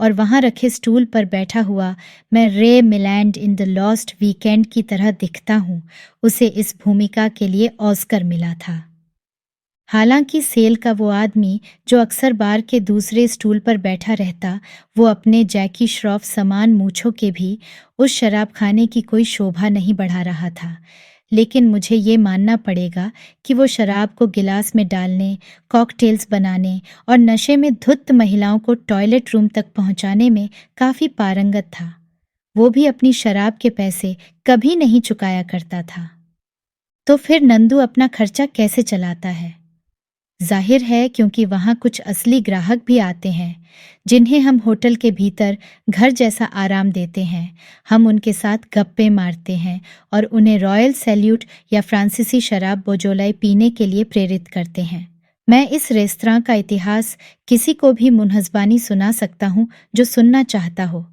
और वहां रखे स्टूल पर बैठा हुआ मैं रे मिलैंड इन द लॉस्ट वीकेंड की तरह दिखता हूँ। उसे इस भूमिका के लिए ऑस्कर मिला था। हालांकि सेल का वो आदमी जो अक्सर बार के दूसरे स्टूल पर बैठा रहता, वो अपने जैकी श्रॉफ समान मूंछों के भी उस शराब खाने की कोई शोभा नहीं बढ़ा रहा था। लेकिन मुझे ये मानना पड़ेगा कि वो शराब को गिलास में डालने, कॉकटेल्स बनाने और नशे में धुत महिलाओं को टॉयलेट रूम तक पहुंचाने में काफ़ी पारंगत था। वो भी अपनी शराब के पैसे कभी नहीं चुकाया करता था। तो फिर नंदू अपना खर्चा कैसे चलाता है? जाहिर है क्योंकि वहाँ कुछ असली ग्राहक भी आते हैं जिन्हें हम होटल के भीतर घर जैसा आराम देते हैं। हम उनके साथ गप्पे मारते हैं और उन्हें रॉयल सैल्यूट या फ्रांसीसी शराब बोजोलाई पीने के लिए प्रेरित करते हैं। मैं इस रेस्तरां का इतिहास किसी को भी मुनहसबानी सुना सकता हूँ जो सुनना चाहता हो।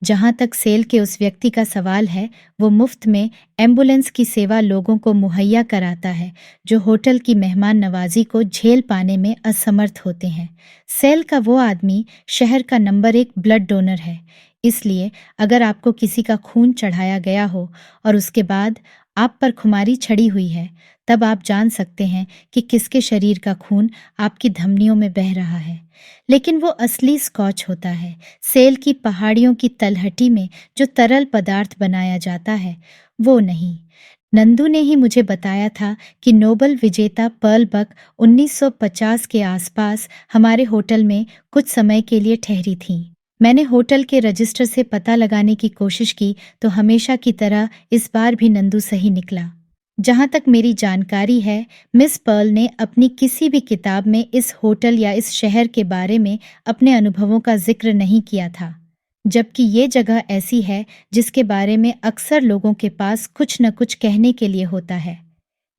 जहाँ तक सेल के उस व्यक्ति का सवाल है, वो मुफ्त में एम्बुलेंस की सेवा लोगों को मुहैया कराता है जो होटल की मेहमान नवाजी को झेल पाने में असमर्थ होते हैं। सेल का वो आदमी शहर का नंबर 1 ब्लड डोनर है। इसलिए अगर आपको किसी का खून चढ़ाया गया हो और उसके बाद आप पर खुमारी छड़ी हुई है, तब आप जान सकते हैं कि किसके शरीर का खून आपकी धमनियों में बह रहा है। लेकिन वो असली स्कॉच होता है। सेल की पहाड़ियों की तलहटी में जो तरल पदार्थ बनाया जाता है, वो नहीं। नंदू ने ही मुझे बताया था कि नोबल विजेता पर्ल बक 1950 के आसपास हमारे होटल में कुछ समय के लिए ठहरी थीं। मैंने होटल के रजिस्टर से पता लगाने की कोशिश की तो हमेशा की तरह इस बार भी नंदू सही निकला। जहाँ तक मेरी जानकारी है, मिस पर्ल ने अपनी किसी भी किताब में इस होटल या इस शहर के बारे में अपने अनुभवों का जिक्र नहीं किया था, जबकि ये जगह ऐसी है जिसके बारे में अक्सर लोगों के पास कुछ न कुछ कहने के लिए होता है।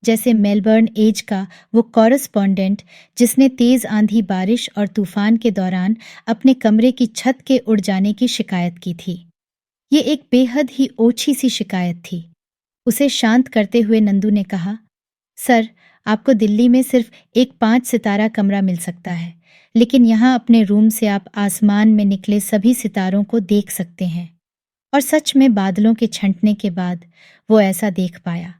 जैसे मेलबर्न एज का वो कॉरेस्पॉन्डेंट जिसने तेज आंधी, बारिश और तूफान के दौरान अपने कमरे की छत के उड़ जाने की शिकायत की थी। ये एक बेहद ही ओछी सी शिकायत थी। उसे शांत करते हुए नंदू ने कहा, सर, आपको दिल्ली में सिर्फ एक 5 सितारा कमरा मिल सकता है, लेकिन यहाँ अपने रूम से आप आसमान में निकले सभी सितारों को देख सकते हैं। और सच में बादलों के छंटने के बाद वो ऐसा देख पाया।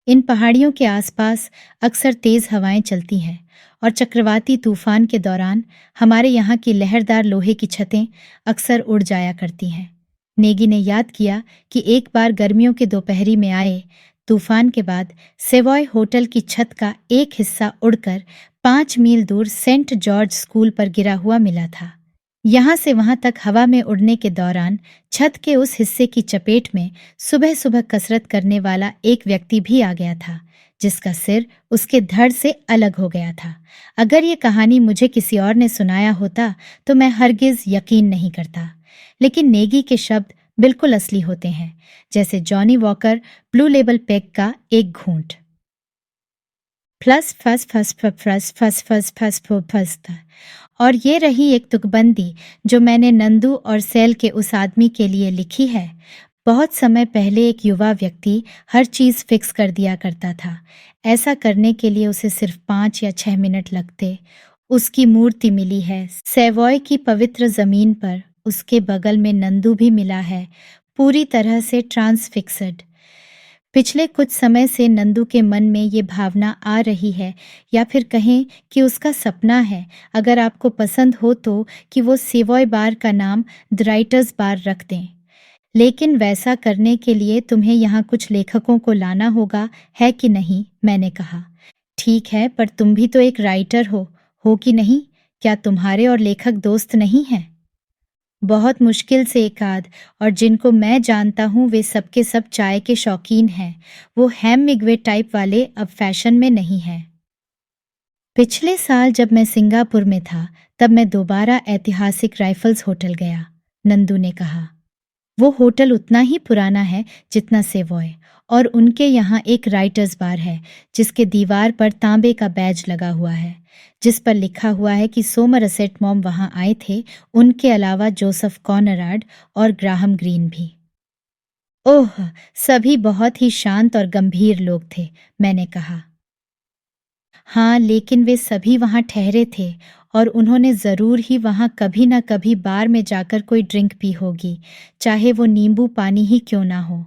इन पहाड़ियों के आसपास अक्सर तेज हवाएं चलती हैं और चक्रवाती तूफान के दौरान हमारे यहाँ की लहरदार लोहे की छतें अक्सर उड़ जाया करती हैं। नेगी ने याद किया कि एक बार गर्मियों के दोपहरी में आए तूफान के बाद सेवॉय होटल की छत का एक हिस्सा उड़कर 5 मील दूर सेंट जॉर्ज स्कूल पर गिरा हुआ मिला था। यहाँ से वहां तक हवा में उड़ने के दौरान छत के उस हिस्से की चपेट में सुबह सुबह कसरत करने वाला एक व्यक्ति भी आ गया था जिसका सिर उसके धड़ से अलग हो गया था। अगर ये कहानी मुझे किसी और ने सुनाया होता तो मैं हरगिज यकीन नहीं करता, लेकिन नेगी के शब्द बिल्कुल असली होते हैं, जैसे Johnny walker blue label peg का एक घूंट। प्लस फस फस फस फस फस फस फस। और ये रही एक तुकबंदी जो मैंने नंदू और सेल के उस आदमी के लिए लिखी है। बहुत समय पहले एक युवा व्यक्ति हर चीज़ फिक्स कर दिया करता था। ऐसा करने के लिए उसे सिर्फ 5 या 6 मिनट लगते। उसकी मूर्ति मिली है सेवॉय की पवित्र जमीन पर। उसके बगल में नंदू भी मिला है, पूरी तरह से ट्रांसफिक्सड। पिछले कुछ समय से नंदू के मन में ये भावना आ रही है, या फिर कहें कि उसका सपना है, अगर आपको पसंद हो तो, कि वो सेवॉय बार का नाम द राइटर्स बार रख दें। लेकिन वैसा करने के लिए तुम्हें यहाँ कुछ लेखकों को लाना होगा, है कि नहीं? मैंने कहा। ठीक है, पर तुम भी तो एक राइटर हो कि नहीं? क्या तुम्हारे और लेखक दोस्त नहीं हैं? बहुत मुश्किल से एक आध, और जिनको मैं जानता हूँ वे सबके सब चाय के शौकीन हैं। वो हेमिंग्वे टाइप वाले अब फैशन में नहीं हैं। पिछले साल जब मैं सिंगापुर में था तब मैं दोबारा ऐतिहासिक राइफल्स होटल गया, नंदू ने कहा। वो होटल उतना ही पुराना है जितना सेवॉय, और उनके यहाँ एक राइटर्स बार है जिसके दीवार पर तांबे का बैज लगा हुआ है जिस पर लिखा हुआ है कि सोमरसेट मॉम वहाँ आए थे, उनके अलावा जोसेफ कॉनराड और ग्राहम ग्रीन भी। ओह, सभी बहुत ही शांत और गंभीर लोग थे, मैंने कहा। हाँ, लेकिन वे सभी वहाँ ठहरे थे और उन्होंने ज़रूर ही वहाँ कभी ना कभी बार में जाकर कोई ड्रिंक पी होगी, चाहे वो नींबू पानी ही क्यों ना हो।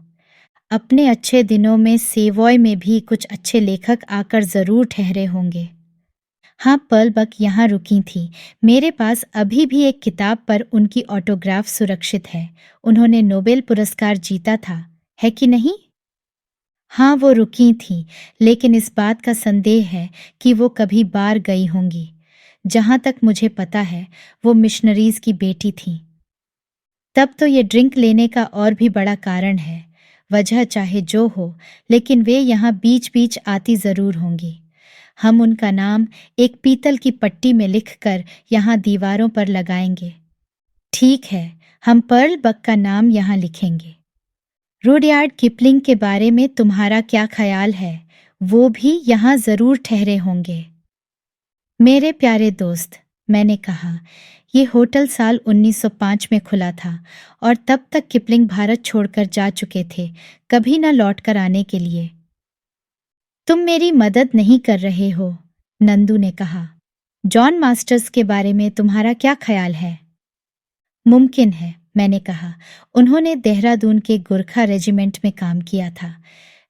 अपने अच्छे दिनों में सेवॉय में भी कुछ अच्छे लेखक आकर ज़रूर ठहरे होंगे। हाँ, पर्ल बक यहाँ रुकी थी। मेरे पास अभी भी एक किताब पर उनकी ऑटोग्राफ सुरक्षित है। उन्होंने नोबेल पुरस्कार जीता था, है कि नहीं? हाँ, वो रुकी थीं, लेकिन इस बात का संदेह है कि वो कभी बार गई होंगी। जहाँ तक मुझे पता है, वो मिशनरीज की बेटी थीं। तब तो ये ड्रिंक लेने का और भी बड़ा कारण है। वजह चाहे जो हो, लेकिन वे यहाँ बीच-बीच आती ज़रूर होंगी। हम उनका नाम एक पीतल की पट्टी में लिखकर यहाँ दीवारों पर लगाएंगे। ठीक है, हम पर्ल बक का नाम यहाँ लिखेंगे। रुडयार्ड किपलिंग के बारे में तुम्हारा क्या ख्याल है? वो भी यहाँ ज़रूर ठहरे होंगे। मेरे प्यारे दोस्त, मैंने कहा, ये होटल साल 1905 में खुला था और तब तक किपलिंग भारत छोड़कर जा चुके थे, कभी न लौट कर आने के लिए। तुम मेरी मदद नहीं कर रहे हो, नंदू ने कहा। जॉन मास्टर्स के बारे में तुम्हारा क्या ख्याल है? मुमकिन है, मैंने कहा। उन्होंने देहरादून के गोरखा रेजिमेंट में काम किया था।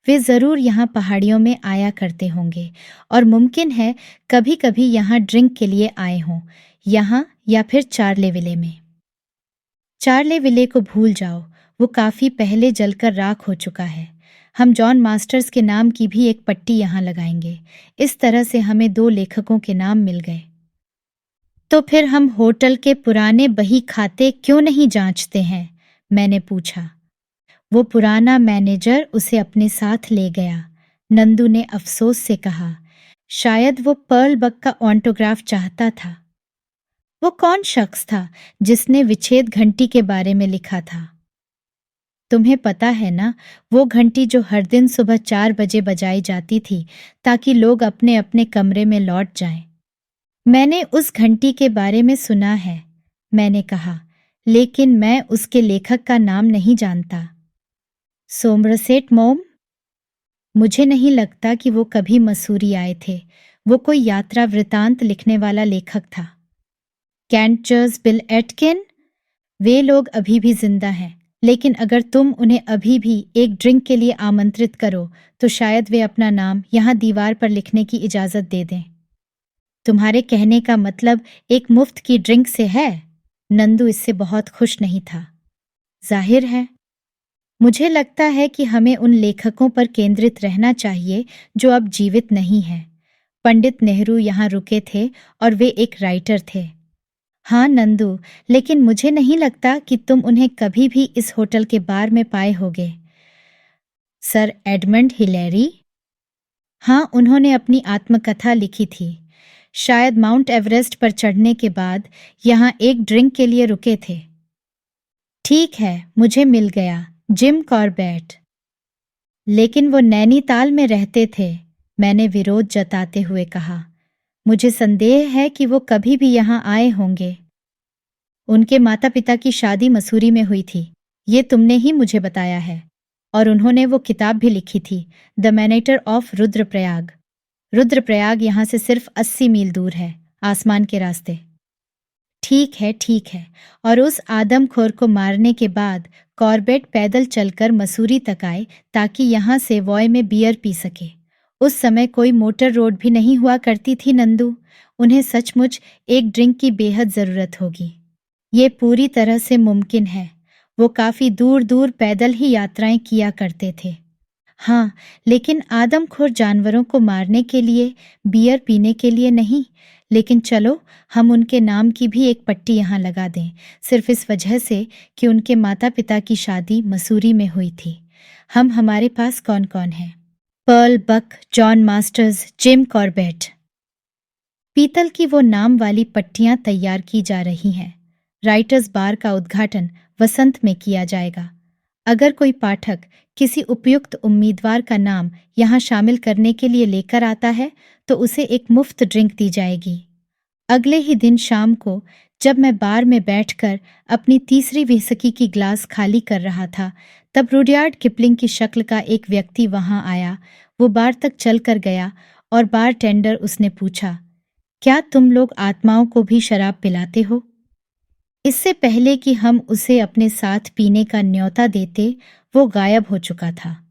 वे ज़रूर यहाँ पहाड़ियों में आया करते होंगे और मुमकिन है कभी कभी यहाँ ड्रिंक के लिए आए हों, यहाँ या फिर चार्ले विले में। चार्ले विले को भूल जाओ, वो काफ़ी पहले जलकर राख हो चुका है। हम जॉन मास्टर्स के नाम की भी एक पट्टी यहाँ लगाएंगे। इस तरह से हमें 2 लेखकों के नाम मिल गए। तो फिर हम होटल के पुराने बही खाते क्यों नहीं जांचते हैं? मैंने पूछा। वो पुराना मैनेजर उसे अपने साथ ले गया, नंदू ने अफसोस से कहा। शायद वो पर्ल बक का ऑटोग्राफ चाहता था। वो कौन शख्स था जिसने विच्छेद घंटी के बारे में लिखा था? तुम्हें पता है ना, वो घंटी जो हर दिन सुबह 4 बजे बजाई जाती थी ताकि लोग अपने अपने कमरे में लौट जाएं। मैंने उस घंटी के बारे में सुना है, मैंने कहा, लेकिन मैं उसके लेखक का नाम नहीं जानता। Somerset mom? मुझे नहीं लगता कि वो कभी मसूरी आए थे। वो कोई यात्रा वृतांत लिखने वाला लेखक था। कैंटर्स बिल एटकिन? वे लोग अभी भी जिंदा हैं, लेकिन अगर तुम उन्हें अभी भी एक ड्रिंक के लिए आमंत्रित करो तो शायद वे अपना नाम यहाँ दीवार पर लिखने की इजाज़त दे दें। तुम्हारे कहने का मतलब एक मुफ्त की ड्रिंक से है? नंदू इससे बहुत खुश नहीं था। जाहिर है। मुझे लगता है कि हमें उन लेखकों पर केंद्रित रहना चाहिए जो अब जीवित नहीं हैं। पंडित नेहरू यहाँ रुके थे और वे एक राइटर थे। हाँ नंदू, लेकिन मुझे नहीं लगता कि तुम उन्हें कभी भी इस होटल के बार में पाए होगे। Sir Edmund Hillary? हाँ, उन्होंने अपनी आत्मकथा लिखी थी। शायद माउंट एवरेस्ट पर चढ़ने के बाद यहाँ एक ड्रिंक के लिए रुके थे। ठीक है, मुझे मिल गया, जिम कॉर्बेट। लेकिन वो नैनीताल में रहते थे, मैंने विरोध जताते हुए कहा। मुझे संदेह है कि वो कभी भी यहाँ आए होंगे। उनके माता पिता की शादी मसूरी में हुई थी, ये तुमने ही मुझे बताया है। और उन्होंने वो किताब भी लिखी थी, the man-eater of Rudraprayag. Rudraprayag यहाँ से सिर्फ 80 मील दूर है, आसमान के रास्ते। ठीक है, ठीक है। और उस आदमखोर को मारने के बाद कॉर्बेट पैदल चलकर मसूरी तक आए ताकि यहाँ से वॉय में बियर पी सके। उस समय कोई मोटर रोड भी नहीं हुआ करती थी नंदू। उन्हें सचमुच एक ड्रिंक की बेहद ज़रूरत होगी। ये पूरी तरह से मुमकिन है। वो काफ़ी दूर दूर पैदल ही यात्राएं किया करते थे। हाँ, लेकिन आदमखोर जानवरों को मारने के लिए, बियर पीने के लिए नहीं। लेकिन चलो, हम उनके नाम की भी एक पट्टी यहाँ लगा दें, सिर्फ इस वजह से कि उनके माता पिता की शादी मसूरी में हुई थी। हमारे पास कौन कौन है? पर्ल बक, जॉन मास्टर्स, जिम कॉर्बेट। पीतल की वो नाम वाली पट्टियाँ तैयार की जा रही हैं। राइटर्स बार का उद्घाटन वसंत में किया जाएगा। अगर कोई पाठक किसी उपयुक्त उम्मीदवार का नाम यहाँ शामिल करने के लिए लेकर आता है तो उसे एक मुफ्त ड्रिंक दी जाएगी। अगले ही दिन शाम को जब मैं बार में बैठकर अपनी तीसरी व्हिस्की की ग्लास खाली कर रहा था, तब रुडयार्ड किपलिंग की शक्ल का एक व्यक्ति वहां आया। वो बार तक चल कर गया और बार टेंडर उसने पूछा, क्या तुम लोग आत्माओं को भी शराब पिलाते हो? इससे पहले कि हम उसे अपने साथ पीने का न्योता देते, वो गायब हो चुका था।